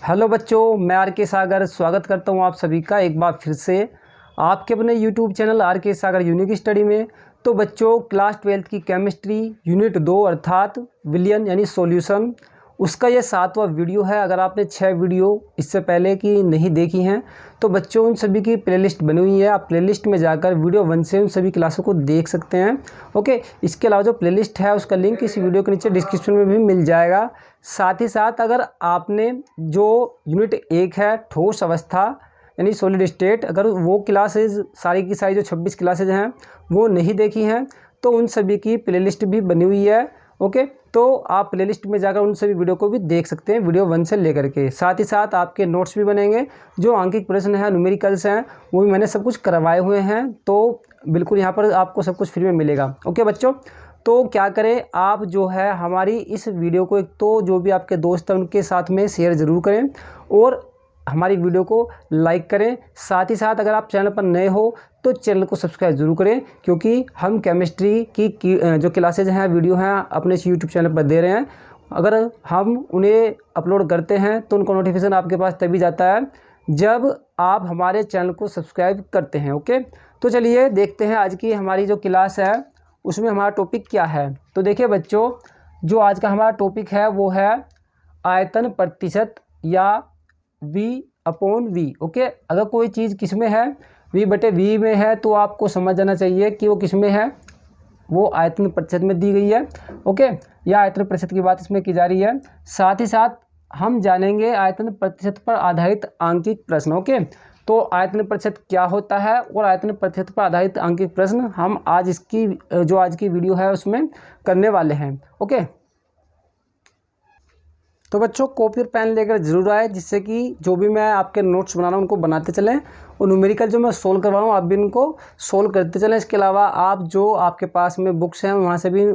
Hello बच्चों, मैं are के सागर स्वागत करता हूं आप सभी का एक बार फिर से आपके अपने यूट्यूब चैनल आर के सागर यूनिक स्टडी में। तो बच्चों, क्लास 12 की केमिस्ट्री यूनिट 2 अर्थात विलयन यानी सॉल्यूशन, उसका ये 7वां वीडियो है। अगर आपने 6 वीडियो इससे पहले की नहीं देखी हैं तो बच्चों उन सभी की प्लेलिस्ट बनी हुई है। आप प्लेलिस्ट में जाकर वीडियो 1 से उन सभी क्लासों को देख सकते हैं। ओके, इसके अलावा जो प्लेलिस्ट है उसका लिंक इस वीडियो के नीचे डिस्क्रिप्शन में भी मिल जाएगा। साथ ही साथ अगर आपने जो यूनिट 1 है ठोस अवस्था यानी सॉलिड स्टेट, अगर वो क्लासेज सारी की सारी जो 26 क्लासेज हैं वो नहीं देखी हैं तो उन सभी की प्लेलिस्ट भी बनी हुई है। ओके, तो आप प्लेलिस्ट में जाकर उन सभी वीडियो को भी देख सकते हैं, वीडियो 1 से लेकर के। साथ ही साथ आपके नोट्स भी बनेंगे, जो आंकिक प्रश्न है, न्यूमेरिकल्स हैं, वो भी मैंने सब कुछ करवाए हुए हैं। तो बिल्कुल यहाँ पर आपको सब कुछ फ्री में मिलेगा। ओके बच्चों, तो क्या करें, आप जो है हमारी इस वीडियो को एक तो जो भी आपके दोस्त हैं उनके साथ में शेयर ज़रूर करें और हमारी वीडियो को लाइक करें। साथ ही साथ अगर आप चैनल पर नए हो तो चैनल को सब्सक्राइब जरूर करें, क्योंकि हम केमिस्ट्री की जो क्लासेज हैं, वीडियो हैं, अपने इस यूट्यूब चैनल पर दे रहे हैं। अगर हम उन्हें अपलोड करते हैं तो उनका नोटिफिकेशन आपके पास तभी जाता है जब आप हमारे चैनल को सब्सक्राइब करते हैं। ओके, तो चलिए देखते हैं आज की हमारी जो क्लास है उसमें हमारा टॉपिक क्या है। तो देखिए बच्चों, जो आज का हमारा टॉपिक है वो है आयतन प्रतिशत या V/V। ओके, अगर कोई चीज़ किस में है, V/V में है, तो आपको समझ जाना चाहिए कि वो किस में है, वो आयतन प्रतिशत में दी गई है। ओके, या आयतन प्रतिशत की बात इसमें की जा रही है। साथ ही साथ हम जानेंगे आयतन प्रतिशत पर आधारित आंकिक प्रश्न। ओके, तो आयतन प्रतिशत क्या होता है और आयतन प्रतिशत पर आधारित आंकिक प्रश्न हम आज इसकी जो आज की वीडियो है उसमें करने वाले हैं। ओके, तो बच्चों कॉपी और पेन लेकर जरूर आए, जिससे कि जो भी मैं आपके नोट्स बना रहा हूँ उनको बनाते चलें और न्यूमेरिकल जो मैं सोल्व करवा रहा हूँ आप भी इनको सोल्व करते चलें। इसके अलावा आप जो आपके पास में बुक्स हैं वहाँ से भी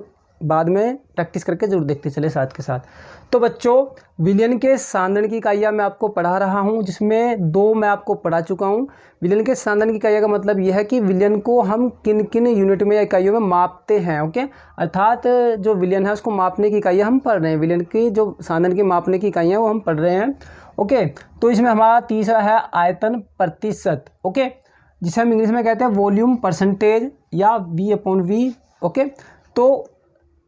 बाद में प्रैक्टिस करके जरूर देखते चले साथ के साथ। तो बच्चों, विलयन के सांद्रण की इकाइयाँ मैं आपको पढ़ा रहा हूँ, जिसमें 2 मैं आपको पढ़ा चुका हूँ। विलयन के सांद्रण की इकाइयाँ का मतलब यह है कि विलयन को हम किन किन यूनिट में या इकाइयों में मापते हैं। ओके, अर्थात जो विलयन है उसको मापने की इकाइयाँ हम पढ़ रहे हैं, विलयन की जो सांद्रण की मापने की इकाइयाँ वो हम पढ़ रहे हैं। ओके, तो इसमें हमारा तीसरा है आयतन प्रतिशत। ओके, जिसे हम इंग्लिश में कहते हैं वॉल्यूम परसेंटेज या V/V। ओके, तो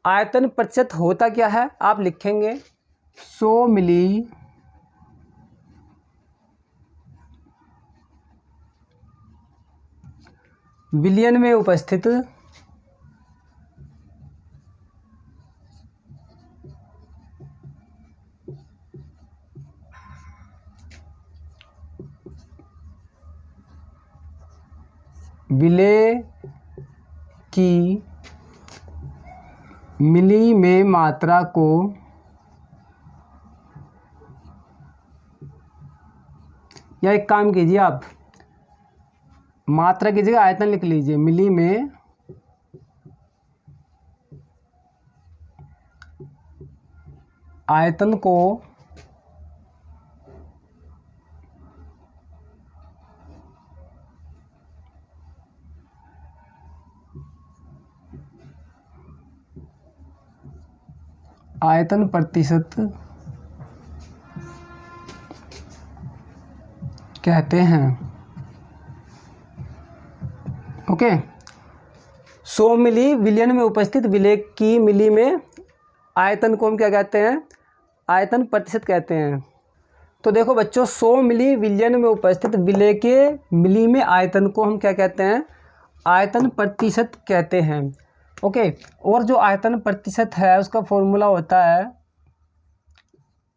आयतन प्रतिशत होता क्या है, आप लिखेंगे 100 मिली विलयन में उपस्थित विलेय की मिली में मात्रा को या एक काम कीजिए, आप मात्रा की जगह आयतन लिख लीजिए। मिली में आयतन को आयतन प्रतिशत कहते हैं। ओके, 100 मिली विलयन में उपस्थित विलेय की मिली में आयतन को हम क्या कहते हैं, आयतन प्रतिशत कहते हैं। तो देखो बच्चों, 100 मिली विलयन में उपस्थित विलेय के मिली में आयतन को हम क्या कहते हैं, आयतन प्रतिशत कहते हैं। ओके, और जो आयतन प्रतिशत है उसका फॉर्मूला होता है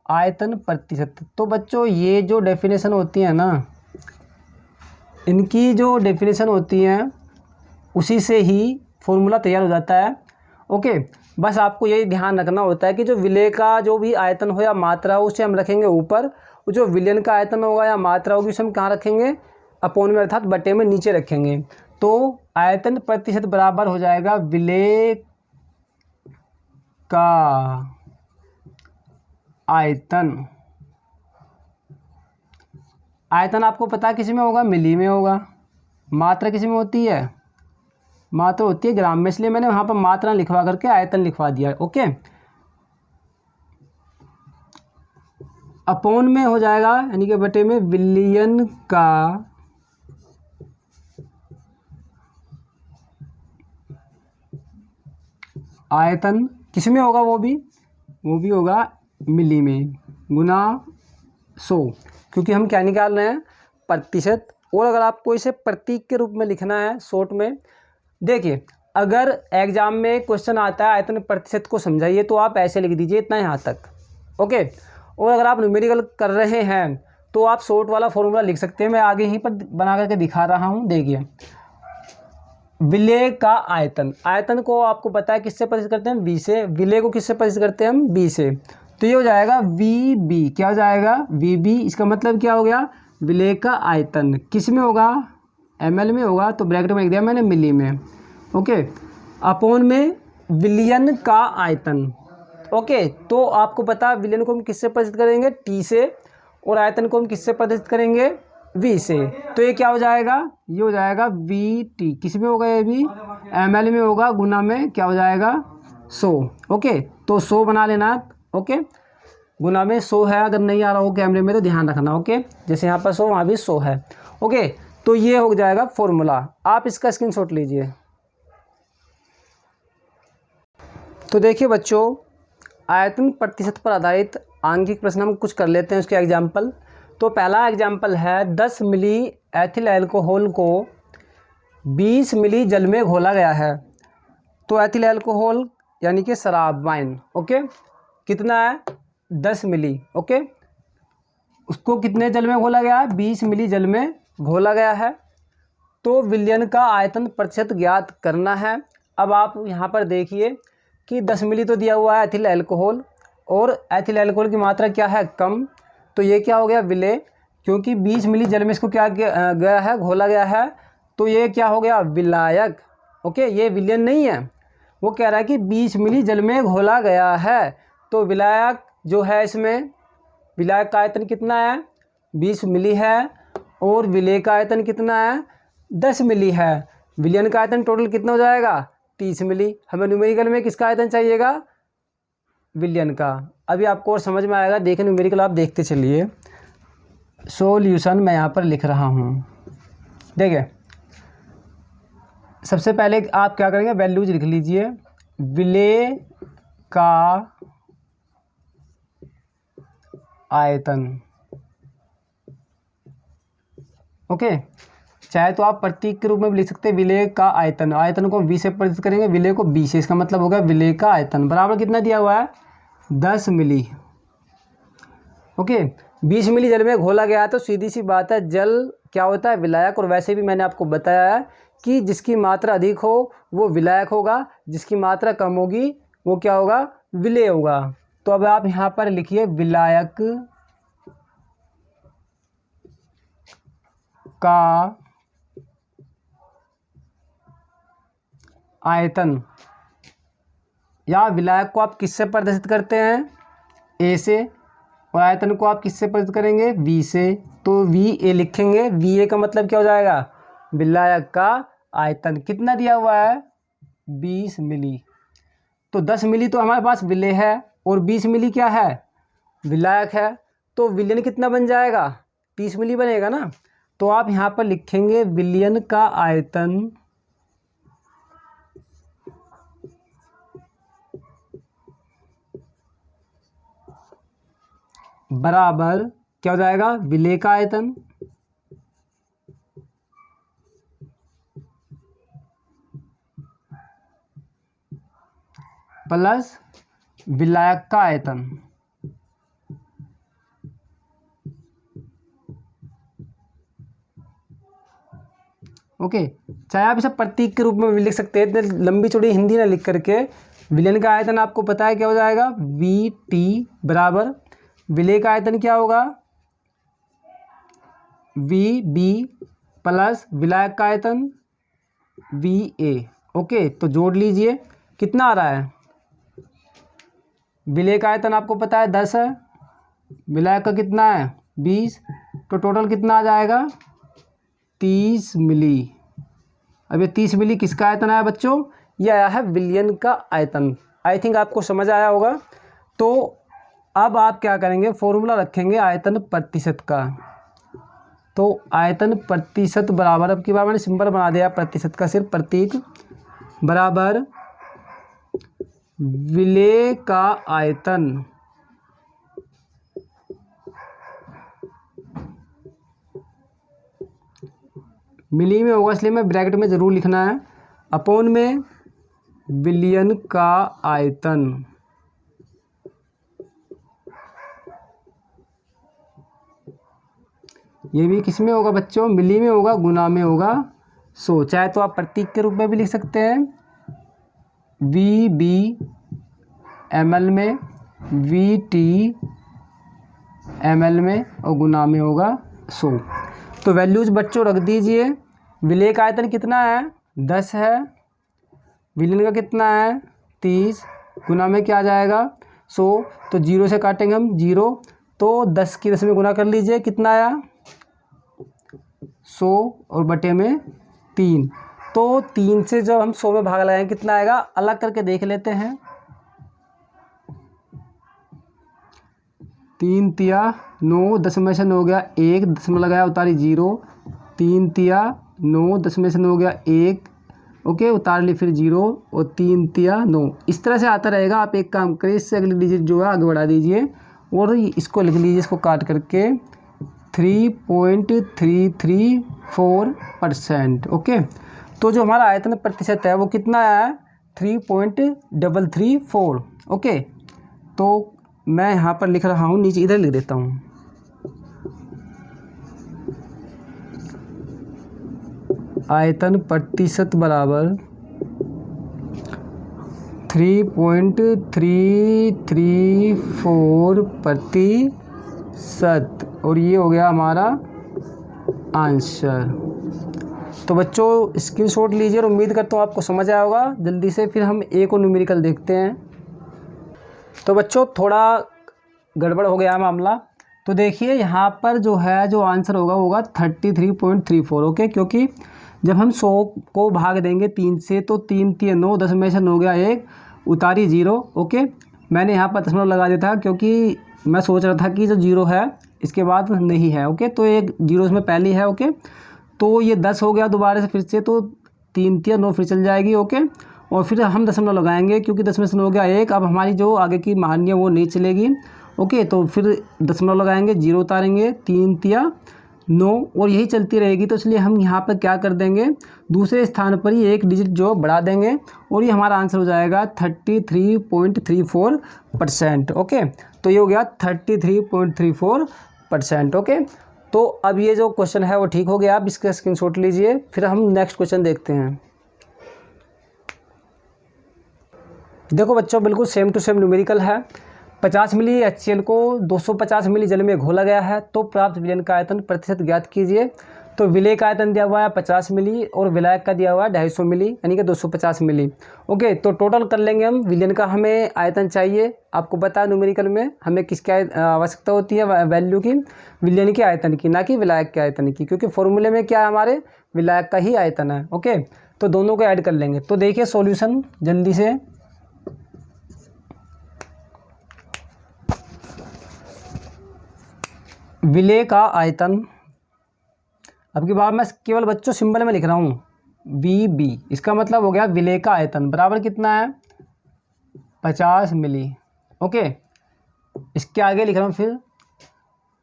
आयतन प्रतिशत। तो बच्चों ये जो डेफिनेशन होती है ना, इनकी जो डेफिनेशन होती है उसी से ही फॉर्मूला तैयार हो जाता है। ओके, बस आपको यही ध्यान रखना होता है कि जो विलेय का जो भी आयतन हो या मात्रा हो उसे हम रखेंगे ऊपर, जो विलयन का आयतन होगा या मात्रा होगी उसे हम कहाँ रखेंगे, अपॉन में अर्थात बटे में नीचे रखेंगे। तो आयतन प्रतिशत बराबर हो जाएगा विलेय का आयतन। आयतन आपको पता किस में होगा, मिली में होगा। मात्रा किस में होती है, मात्रा होती है ग्राम में, इसलिए मैंने वहाँ पर मात्रा लिखवा करके आयतन लिखवा दिया। ओके, अपॉन में हो जाएगा यानी कि बटे में विलियन का आयतन, किस में होगा वो भी होगा मिली में, गुना 100, क्योंकि हम क्या निकाल रहे हैं, प्रतिशत। और अगर आपको इसे प्रतीक के रूप में लिखना है शॉर्ट में, देखिए अगर एग्जाम में क्वेश्चन आता है आयतन प्रतिशत को समझाइए तो आप ऐसे लिख दीजिए इतना यहाँ तक, ओके। और अगर आप न्यूमेरिकल कर रहे हैं तो आप शॉर्ट वाला फॉर्मूला लिख सकते हैं, मैं आगे यहीं पर बना करके दिखा रहा हूँ। देखिए विलेय का आयतन, आयतन को आपको पता है किससे प्रतिशत करते हैं, बी से। विलेय को किससे प्रतिशत करते हैं हम, बी से। तो ये हो जाएगा वी बी, क्या हो जाएगा, वी बी। इसका मतलब क्या हो गया, विलेय का आयतन किस में होगा, ml में होगा, तो ब्रैकेट में लिख दिया मैंने मिली में, ओके। अपॉन में विलियन का आयतन, ओके। तो आपको पता विलियन को हम किससे प्रतिशत करेंगे, टी से, और आयतन को हम किससे प्रतिशत करेंगे, वी से। तो ये क्या हो जाएगा, ये हो जाएगा वी टी, किस में होगा, ये भी ml में होगा, गुना में क्या हो जाएगा 100, ओके। तो 100 बना लेना, ओके। गुना में 100 है, अगर नहीं आ रहा हो कैमरे में तो ध्यान रखना, ओके। जैसे यहाँ पर 100 वहाँ भी 100 है, ओके। तो ये हो जाएगा फॉर्मूला, आप इसका स्क्रीनशॉट लीजिए। तो देखिए बच्चों, आयतन प्रतिशत पर आधारित आंकिक प्रश्न हम कुछ कर लेते हैं उसके एग्जाम्पल। तो पहला एग्जाम्पल है 10 मिली एथिल अल्कोहल को 20 मिली जल में घोला गया है। तो एथिल अल्कोहल यानी कि शराब, वाइन, ओके, कितना है 10 मिली, ओके। उसको कितने जल में घोला गया है, 20 मिली जल में घोला गया है। तो विलयन का आयतन प्रतिशत ज्ञात करना है। अब आप यहाँ पर देखिए कि 10 मिली तो दिया हुआ है एथिल अल्कोहल, और एथिल अल्कोहल की मात्रा क्या है, कम। तो ये क्या हो गया, विलेय, क्योंकि 20 मिली जल में इसको क्या गया है, घोला गया है। तो ये क्या हो गया, विलायक, ओके। ये विलयन नहीं है, वो कह रहा है कि 20 मिली जल में घोला गया है। तो विलायक जो है, इसमें विलायक का आयतन कितना है, 20 मिली है, और विलेय का आयतन कितना है, 10 मिली है। विलयन का आयतन टोटल कितना हो जाएगा, 30 मिली। हमें न्यूमेरिकल में किसका आयतन चाहिएगा, विलयन का। अभी आपको और समझ में आएगा, देखें न्यूमेरिकल आप देखते चलिए। सॉल्यूशन मैं यहाँ पर लिख रहा हूँ। देखिए सबसे पहले आप क्या करेंगे, वैल्यूज लिख लीजिए। विलेय का आयतन, ओके। चाहे तो आप प्रतीक के रूप में भी लिख सकते हैं, विलेय का आयतन। आयतन को v से प्रतिशत करेंगे, विलेय को b से। इसका मतलब होगा विलेय का आयतन बराबर कितना दिया हुआ है, 10 मिली, ओके। 20 मिली जल में घोला गया है, तो सीधी सी बात है जल क्या होता है, विलायक। और वैसे भी मैंने आपको बताया है कि जिसकी मात्रा अधिक हो वो विलायक होगा, जिसकी मात्रा कम होगी वो क्या होगा, विलेय होगा। तो अब आप यहाँ पर लिखिए विलायक का आयतन, या विलायक को आप किससे प्रदर्शित करते हैं, ए से, और आयतन को आप किससे प्रदर्शित करेंगे, वी से। तो वी ए लिखेंगे, वी ए का मतलब क्या हो जाएगा, विलायक का आयतन। कितना दिया हुआ है, 20 मिली। तो 10 मिली तो हमारे पास विलेय है, और 20 मिली क्या है, विलायक है। तो विलयन कितना बन जाएगा, 30 मिली बनेगा ना। तो आप यहाँ पर लिखेंगे विलयन का आयतन बराबर क्या हो जाएगा, विलेय का आयतन प्लस विलायक का आयतन। ओके, चाहे आप इसे प्रतीक के रूप में भी लिख सकते हैं, इतने लंबी चौड़ी हिंदी ना लिख करके। विलयन का आयतन आपको पता है क्या हो जाएगा, वी टी बराबर विलेय का आयतन क्या होगा, वी बी प्लस विलायक का आयतन वी ए। ओके, तो जोड़ लीजिए कितना आ रहा है, विलेय का आयतन आपको पता है 10 है, विलायक का कितना है 20, तो टोटल कितना आ जाएगा 30 मिली। अब ये 30 मिली किसका आयतन आया बच्चों, ये आया है विलयन का आयतन। आई थिंक आपको समझ आया होगा। तो अब आप क्या करेंगे, फॉर्मूला रखेंगे आयतन प्रतिशत का। तो आयतन प्रतिशत बराबर, अब की बार मैंने सिंबल बना दिया प्रतिशत का, सिर्फ प्रतीक, बराबर विलेय का आयतन मिली में होगा, इसलिए मैं ब्रैकेट में ज़रूर लिखना है, अपॉन में बिलियन का आयतन। ये भी किस में होगा बच्चों, मिली में होगा, गुना में होगा 100। चाहे तो आप प्रतीक के रूप में भी लिख सकते हैं, वी बी ml में, वी टी ml में, और गुना में होगा 100। तो वैल्यूज बच्चों रख दीजिए। विलेय का आयतन कितना है, 10 है, विलेय का कितना है 30, गुना में क्या आ जाएगा 100। तो 0 से काटेंगे हम 0, तो 10 की 10 में गुना कर लीजिए, कितना आया 100 और बटे में 3। तो 3 से जब हम 100 में भाग लगाएंगे कितना आएगा, अलग करके देख लेते हैं। 3 तिया 9, 10 में से 9 गया 1, 10 में लगाया उतारी 0, 3 तिया 9, 10 में से 9 गया 1, ओके उतार ली फिर 0, और 3 तिया 9। इस तरह से आता रहेगा। आप एक काम करिए, इससे अगली डिजिट जो है आगे बढ़ा दीजिए और इसको लिख लीजिए, इसको काट करके 3.334%। ओके, तो जो हमारा आयतन प्रतिशत है वो कितना है 3.334। ओके, तो मैं यहाँ पर लिख रहा हूँ, नीचे इधर लिख देता हूँ, आयतन प्रतिशत बराबर 3.334%, और ये हो गया हमारा आंसर। तो बच्चों स्क्रीनशॉट लीजिए और उम्मीद करता हूँ आपको समझ आया होगा। जल्दी से फिर हम एक और न्यूमेरिकल देखते हैं। तो बच्चों थोड़ा गड़बड़ हो गया मामला, तो देखिए यहाँ पर जो है जो आंसर होगा 33.34। ओके, क्योंकि जब हम 100 को भाग देंगे 3 से, तो 3 3 9, 10 में से 9 गया 1, उतारी 0। ओके, मैंने यहाँ पर दशमलव लगा दिया था क्योंकि मैं सोच रहा था कि जो 0 है इसके बाद नहीं है। ओके, तो एक 0 इसमें पहली है। ओके, तो ये 10 हो गया दोबारा से फिर से, तो 3 3 9 फिर चल जाएगी। ओके, और फिर हम दशमलव लगाएंगे क्योंकि 10 में से 9 हो गया 1, अब हमारी जो आगे की महानी है वो नहीं चलेगी। ओके, तो फिर दशमलव लगाएंगे, 0 उतारेंगे, 3 3 9, और यही चलती रहेगी। तो इसलिए हम यहाँ पर क्या कर देंगे, दूसरे स्थान पर ही एक डिजिट जो बढ़ा देंगे, और ये हमारा आंसर हो जाएगा 33.34%। ओके, तो ये हो गया 33.34%। ओके, तो अब ये जो क्वेश्चन है वो ठीक हो गया। आप इसका स्क्रीनशॉट लीजिए, फिर हम नेक्स्ट क्वेश्चन देखते हैं। देखो बच्चों बिल्कुल सेम टू सेम न्यूमेरिकल है। 50 मिली HCl को 250 मिली जल में घोला गया है, तो प्राप्त विलयन का आयतन प्रतिशत ज्ञात कीजिए। तो विलेय का आयतन दिया हुआ है 50 मिली और विलायक का दिया हुआ है 250 मिली, यानी कि 250 मिली। ओके, तो टोटल कर लेंगे हम। विलयन का हमें आयतन चाहिए, आपको पता है न्यूमेरिकल में हमें किसकी आवश्यकता होती है, वैल्यू की, विलयन के आयतन की, ना कि विलायक के आयतन की, क्योंकि फॉर्मूले में क्या है हमारे विलायक का ही आयतन है। ओके, तो दोनों को ऐड कर लेंगे। तो देखिए सॉल्यूशन जल्दी से, विलेय का आयतन, अब की बार मैं केवल बच्चों सिंबल में लिख रहा हूँ VB, इसका मतलब हो गया विलेय का आयतन बराबर कितना है 50 मिली। ओके, इसके आगे लिख रहा हूँ फिर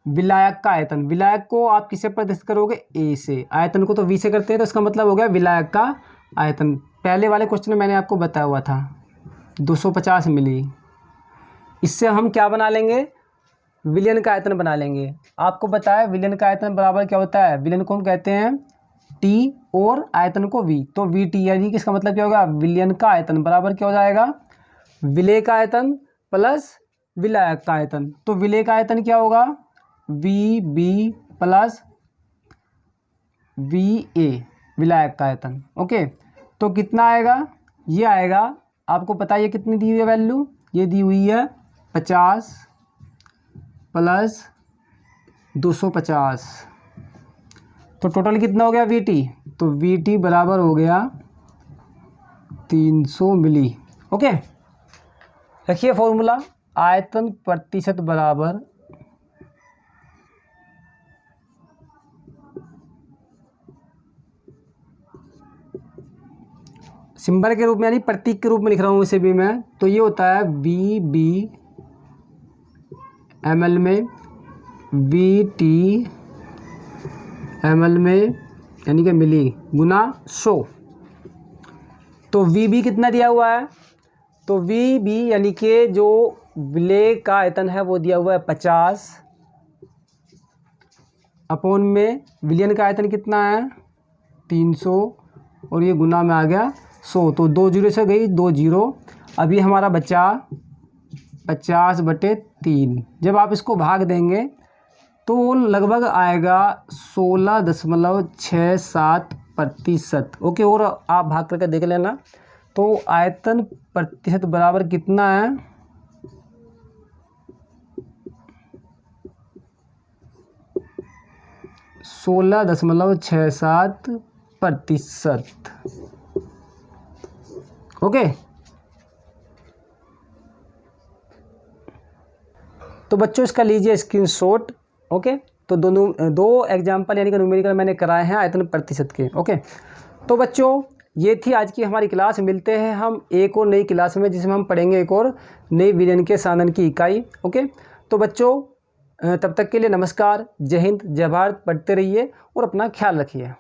विलायक का आयतन। विलायक को आप किससे प्रतिस्थापित करोगे, A से, आयतन को तो V से करते हैं, तो इसका मतलब हो गया विलायक का आयतन। पहले वाले क्वेश्चन में मैंने आपको बताया हुआ था 250 मिली। इससे हम क्या बना लेंगे, विलयन का आयतन बना लेंगे। आपको पता है विलयन का आयतन बराबर क्या होता है, विलयन को हम कहते हैं T और आयतन को V, तो VT, यानी कि इसका मतलब क्या होगा, विलयन का आयतन बराबर क्या हो जाएगा, विलेय का आयतन प्लस विलायक का आयतन। तो विलेय का आयतन क्या होगा, VB प्लस VA, विलायक का आयतन। ओके, तो कितना आएगा, ये आएगा, आपको पता है ये कितनी दी हुई है वैल्यू, ये दी हुई है 50 प्लस 250, तो टोटल कितना हो गया VT, तो VT बराबर हो गया 300 मिली। ओके, रखिए फॉर्मूला, आयतन प्रतिशत बराबर सिंबल के रूप में यानी प्रतीक के रूप में लिख रहा हूँ इसे भी मैं, तो ये होता है VB ml में, VT ml में यानी कि मिली गुना 100। तो VB कितना दिया हुआ है, तो VB यानी कि जो विलेय का आयतन है वो दिया हुआ है 50 अपॉन में विलियन का आयतन कितना है 300 और ये गुना में आ गया 100। तो 2 जीरो से गई 2 जीरो, अभी हमारा बचा 50/3। जब आप इसको भाग देंगे तो लगभग आएगा 16.67%। ओके, और आप भाग करके देख लेना। तो आयतन प्रतिशत बराबर कितना है, %16.67। ओके, तो बच्चों इसका लीजिए स्क्रीनशॉट। ओके, तो दो एग्जाम्पल यानी कि न्यूमेरिकल मैंने कराए हैं आयतन प्रतिशत के। ओके, तो बच्चों ये थी आज की हमारी क्लास। मिलते हैं हम एक और नई क्लास में जिसमें हम पढ़ेंगे एक और नई विलयन के साधन की इकाई। ओके, तो बच्चों तब तक के लिए नमस्कार, जय हिंद, जय भारत। पढ़ते रहिए और अपना ख्याल रखिए।